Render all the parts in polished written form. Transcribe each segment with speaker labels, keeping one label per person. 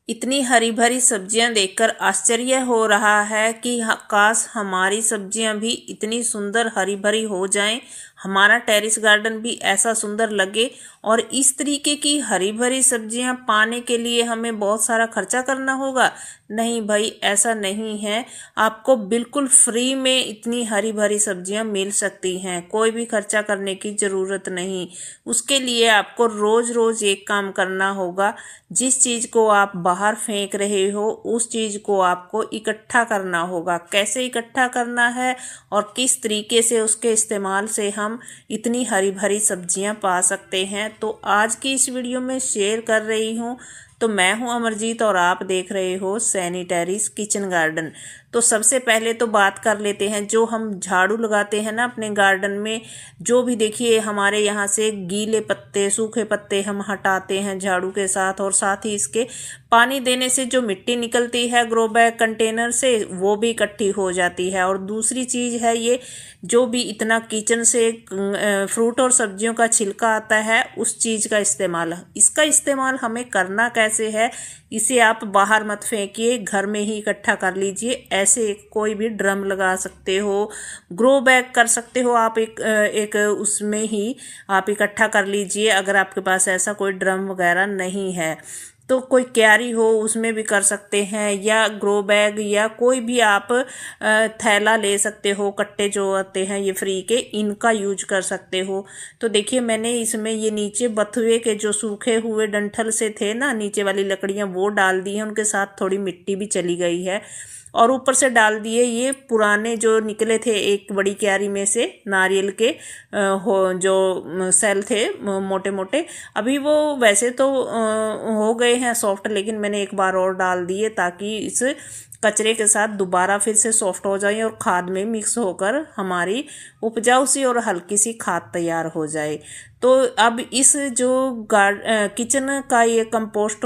Speaker 1: इतनी हरी भरी सब्जियां देखकर आश्चर्य हो रहा है कि काश हमारी सब्जियां भी इतनी सुंदर हरी भरी हो जाएं, हमारा टेरेस गार्डन भी ऐसा सुंदर लगे। और इस तरीके की हरी भरी सब्जियां पाने के लिए हमें बहुत सारा खर्चा करना होगा? नहीं भाई, ऐसा नहीं है। आपको बिल्कुल फ्री में इतनी हरी भरी सब्जियां मिल सकती हैं, कोई भी खर्चा करने की ज़रूरत नहीं। उसके लिए आपको रोज़ रोज़ एक काम करना होगा। जिस चीज़ को आप बाहर फेंक रहे हो उस चीज़ को आपको इकट्ठा करना होगा। कैसे इकट्ठा करना है और किस तरीके से उसके इस्तेमाल से हम इतनी हरी भरी सब्जियां पा सकते हैं, तो आज की इस वीडियो में शेयर कर रही हूँ। तो मैं हूं अमरजीत और आप देख रहे हो सैनी टेरेस किचन गार्डन। तो सबसे पहले तो बात कर लेते हैं, जो हम झाड़ू लगाते हैं ना अपने गार्डन में, जो भी देखिए हमारे यहाँ से गीले पत्ते सूखे पत्ते हम हटाते हैं झाड़ू के साथ, और साथ ही इसके पानी देने से जो मिट्टी निकलती है ग्रो बैग कंटेनर से वो भी इकट्ठी हो जाती है। और दूसरी चीज़ है, ये जो भी इतना किचन से फ्रूट और सब्जियों का छिलका आता है उस चीज़ का इस्तेमाल, इसका इस्तेमाल हमें करना कैसे है, इसे आप बाहर मत फेंकिए, घर में ही इकट्ठा कर लीजिए। ऐसे कोई भी ड्रम लगा सकते हो, ग्रो बैग कर सकते हो आप, एक उसमें ही आप इकट्ठा कर लीजिए। अगर आपके पास ऐसा कोई ड्रम वगैरह नहीं है तो कोई क्यारी हो उसमें भी कर सकते हैं, या ग्रो बैग या कोई भी आप थैला ले सकते हो। कट्टे जो आते हैं ये फ्री के, इनका यूज कर सकते हो। तो देखिए मैंने इसमें ये नीचे बथुए के जो सूखे हुए डंठल से थे ना नीचे वाली लकड़ियां वो डाल दी हैं, उनके साथ थोड़ी मिट्टी भी चली गई है। और ऊपर से डाल दिए ये पुराने जो निकले थे एक बड़ी क्यारी में से नारियल के जो सेल थे मोटे मोटे। अभी वो वैसे तो हो गए हैं सॉफ्ट, लेकिन मैंने एक बार और डाल दिए ताकि इस कचरे के साथ दोबारा फिर से सॉफ्ट हो जाए और खाद में मिक्स होकर हमारी उपजाऊ सी और हल्की सी खाद तैयार हो जाए। तो अब इस जो किचन का ये कंपोस्ट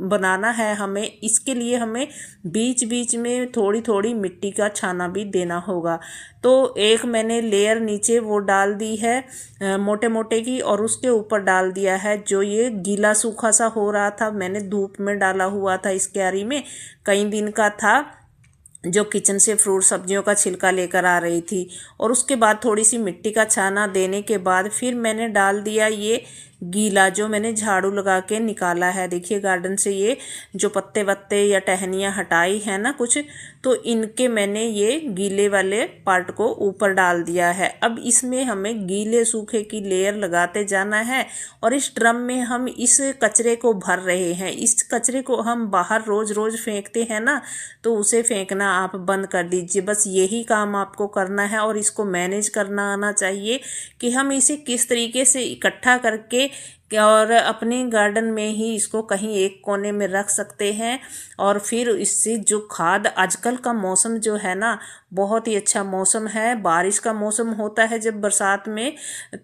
Speaker 1: बनाना है हमें, इसके लिए हमें बीच बीच में थोड़ी थोड़ी मिट्टी का छाना भी देना होगा। तो एक मैंने लेयर नीचे वो डाल दी है मोटे मोटे की, और उसके ऊपर डाल दिया है जो ये गीला सूखा सा हो रहा था, मैंने धूप में डाला हुआ था इस क्यारी में, कई दिन का था, जो किचन से फ्रूट सब्जियों का छिलका लेकर आ रही थी। और उसके बाद थोड़ी सी मिट्टी का छाना देने के बाद फिर मैंने डाल दिया ये गीला जो मैंने झाड़ू लगा के निकाला है। देखिए गार्डन से ये जो पत्ते वत्ते या टहनियाँ हटाई है ना कुछ, तो इनके मैंने ये गीले वाले पार्ट को ऊपर डाल दिया है। अब इसमें हमें गीले सूखे की लेयर लगाते जाना है, और इस ड्रम में हम इस कचरे को भर रहे हैं। इस कचरे को हम बाहर रोज रोज फेंकते हैं ना, तो उसे फेंकना आप बंद कर दीजिए। बस यही काम आपको करना है, और इसको मैनेज करना आना चाहिए कि हम इसे किस तरीके से इकट्ठा करके और अपने गार्डन में ही इसको कहीं एक कोने में रख सकते हैं। और फिर इससे जो खाद, आजकल का मौसम जो है ना बहुत ही अच्छा मौसम है, बारिश का मौसम होता है जब बरसात में,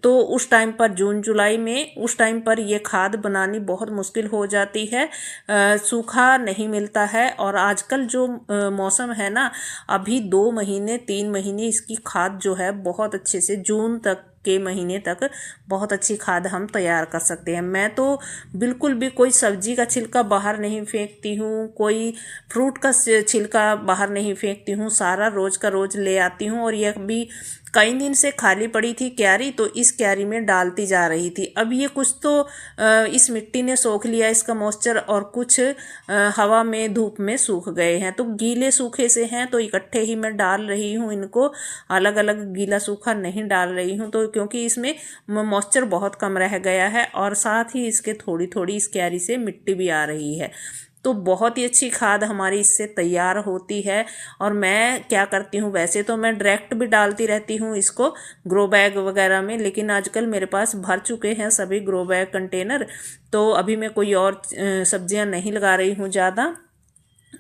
Speaker 1: तो उस टाइम पर जून जुलाई में उस टाइम पर ये खाद बनानी बहुत मुश्किल हो जाती है, सूखा नहीं मिलता है। और आजकल जो मौसम है ना, अभी 2 महीने 3 महीने इसकी खाद जो है बहुत अच्छे से जून तक के महीने तक बहुत अच्छी खाद हम तैयार कर सकते हैं। मैं तो बिल्कुल भी कोई सब्जी का छिलका बाहर नहीं फेंकती हूँ, कोई फ्रूट का छिलका बाहर नहीं फेंकती हूँ, सारा रोज का रोज ले आती हूँ। और यह भी कई दिन से खाली पड़ी थी क्यारी, तो इस क्यारी में डालती जा रही थी। अब ये कुछ तो इस मिट्टी ने सोख लिया इसका मॉइस्चर, और कुछ हवा में धूप में सूख गए हैं। तो गीले सूखे से हैं तो इकट्ठे ही मैं डाल रही हूँ इनको, अलग अलग गीला सूखा नहीं डाल रही हूँ, तो क्योंकि इसमें मॉइस्चर बहुत कम रह गया है, और साथ ही इसके थोड़ी थोड़ी इस क्यारी से मिट्टी भी आ रही है। तो बहुत ही अच्छी खाद हमारी इससे तैयार होती है। और मैं क्या करती हूँ, वैसे तो मैं डायरेक्ट भी डालती रहती हूँ इसको ग्रो बैग वगैरह में, लेकिन आजकल मेरे पास भर चुके हैं सभी ग्रो बैग कंटेनर, तो अभी मैं कोई और सब्जियां नहीं लगा रही हूँ ज़्यादा।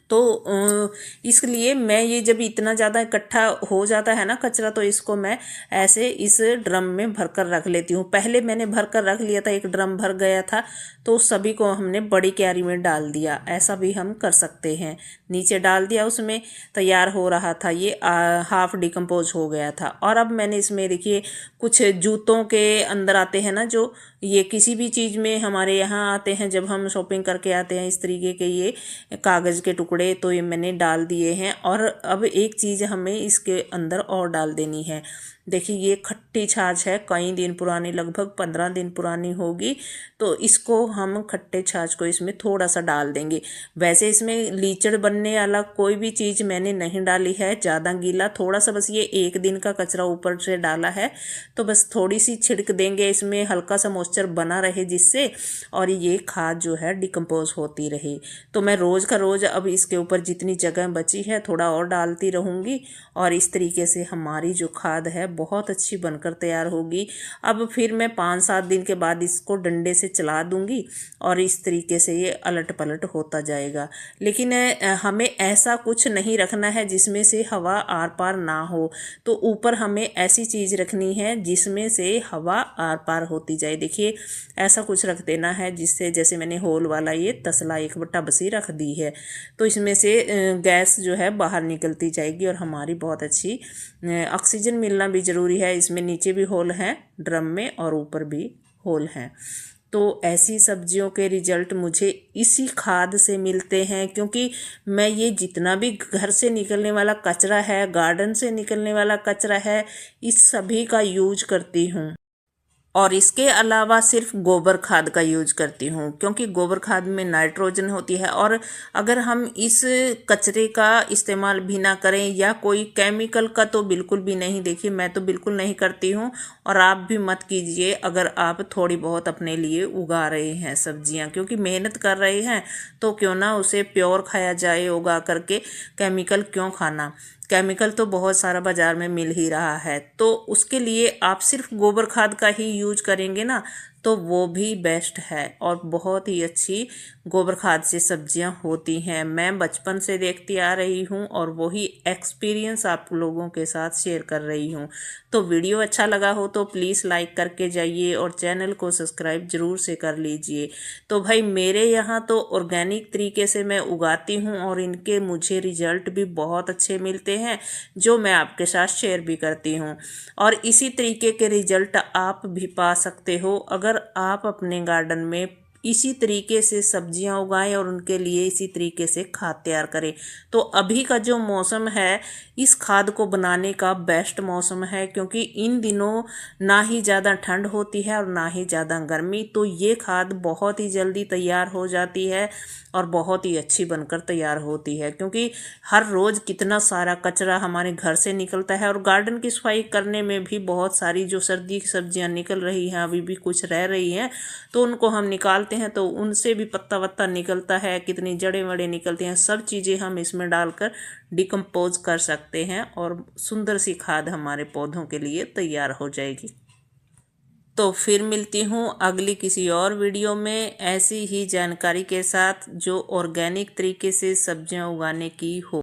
Speaker 1: तो इसलिए मैं ये जब इतना ज़्यादा इकट्ठा हो जाता है ना कचरा, तो इसको मैं ऐसे इस ड्रम में भर कर रख लेती हूँ। पहले मैंने भर कर रख लिया था, एक ड्रम भर गया था, तो सभी को हमने बड़ी क्यारी में डाल दिया। ऐसा भी हम कर सकते हैं, नीचे डाल दिया, उसमें तैयार हो रहा था, ये हाफ डिकम्पोज हो गया था। और अब मैंने इसमें देखिए कुछ जूतों के अंदर आते हैं ना जो ये किसी भी चीज़ में हमारे यहाँ आते हैं, जब हम शॉपिंग करके आते हैं इस तरीके के ये कागज़ के टुकड़े, तो ये मैंने डाल दिए हैं। और अब एक चीज़ हमें इसके अंदर और डाल देनी है। देखिए ये खट्टी छाछ है, कई दिन पुरानी, लगभग 15 दिन पुरानी होगी। तो इसको हम खट्टे छाछ को इसमें थोड़ा सा डाल देंगे। वैसे इसमें लीचड़ बनने वाला कोई भी चीज़ मैंने नहीं डाली है, ज़्यादा गीला, थोड़ा सा बस ये 1 दिन का कचरा ऊपर से डाला है। तो बस थोड़ी सी छिड़क देंगे, इसमें हल्का सा मॉइस्चर बना रहे जिससे, और ये खाद जो है डिकम्पोज होती रहे। तो मैं रोज़ का रोज़ अब इसके ऊपर जितनी जगह बची है थोड़ा और डालती रहूँगी, और इस तरीके से हमारी जो खाद है बहुत अच्छी बनकर तैयार होगी। अब फिर मैं 5-7 दिन के बाद इसको डंडे से चला दूंगी और इस तरीके से ये अलट पलट होता जाएगा। लेकिन हमें ऐसा कुछ नहीं रखना है जिसमें से हवा आर पार ना हो। तो ऊपर हमें ऐसी चीज़ रखनी है जिसमें से हवा आर पार होती जाए। देखिए ऐसा कुछ रख देना है जिससे, जैसे मैंने होल वाला ये तसला एक टब-सी रख दी है, तो इसमें से गैस जो है बाहर निकलती जाएगी और हमारी बहुत अच्छी ऑक्सीजन मिलना भी ज़रूरी है। इसमें नीचे भी होल हैं ड्रम में और ऊपर भी होल हैं। तो ऐसी सब्जियों के रिजल्ट मुझे इसी खाद से मिलते हैं, क्योंकि मैं ये जितना भी घर से निकलने वाला कचरा है, गार्डन से निकलने वाला कचरा है, इस सभी का यूज करती हूँ। और इसके अलावा सिर्फ गोबर खाद का यूज करती हूँ, क्योंकि गोबर खाद में नाइट्रोजन होती है। और अगर हम इस कचरे का इस्तेमाल भी ना करें या कोई केमिकल का, तो बिल्कुल भी नहीं। देखिए मैं तो बिल्कुल नहीं करती हूँ, और आप भी मत कीजिए अगर आप थोड़ी बहुत अपने लिए उगा रहे हैं सब्जियाँ, क्योंकि मेहनत कर रहे हैं तो क्यों ना उसे प्योर खाया जाए उगा करके। केमिकल क्यों खाना, केमिकल तो बहुत सारा बाज़ार में मिल ही रहा है। तो उसके लिए आप सिर्फ गोबर खाद का ही यूज करेंगे ना, तो वो भी बेस्ट है और बहुत ही अच्छी गोबर खाद से सब्जियां होती हैं। मैं बचपन से देखती आ रही हूं और वही एक्सपीरियंस आप लोगों के साथ शेयर कर रही हूं। तो वीडियो अच्छा लगा हो तो प्लीज़ लाइक करके जाइए और चैनल को सब्सक्राइब ज़रूर से कर लीजिए। तो भाई मेरे यहाँ तो ऑर्गेनिक तरीके से मैं उगाती हूँ और इनके मुझे रिजल्ट भी बहुत अच्छे मिलते हैं, जो मैं आपके साथ शेयर भी करती हूँ। और इसी तरीके के रिजल्ट आप भी पा सकते हो अगर आप अपने गार्डन में इसी तरीके से सब्जियां उगाएं और उनके लिए इसी तरीके से खाद तैयार करें। तो अभी का जो मौसम है इस खाद को बनाने का बेस्ट मौसम है, क्योंकि इन दिनों ना ही ज़्यादा ठंड होती है और ना ही ज़्यादा गर्मी। तो ये खाद बहुत ही जल्दी तैयार हो जाती है और बहुत ही अच्छी बनकर तैयार होती है, क्योंकि हर रोज़ कितना सारा कचरा हमारे घर से निकलता है। और गार्डन की सफाई करने में भी बहुत सारी जो सर्दी की सब्जियां निकल रही हैं, अभी भी कुछ रह रही हैं, तो उनको हम निकालते हैं तो उनसे भी पत्ता वत्ता निकलता है, कितनी जड़ें वड़ें निकलती हैं, सब चीज़ें हम इसमें डालकर डिकम्पोज कर सकते हैं और सुंदर सी खाद हमारे पौधों के लिए तैयार हो जाएगी। तो फिर मिलती हूँ अगली किसी और वीडियो में ऐसी ही जानकारी के साथ जो ऑर्गेनिक तरीके से सब्जियां उगाने की हो।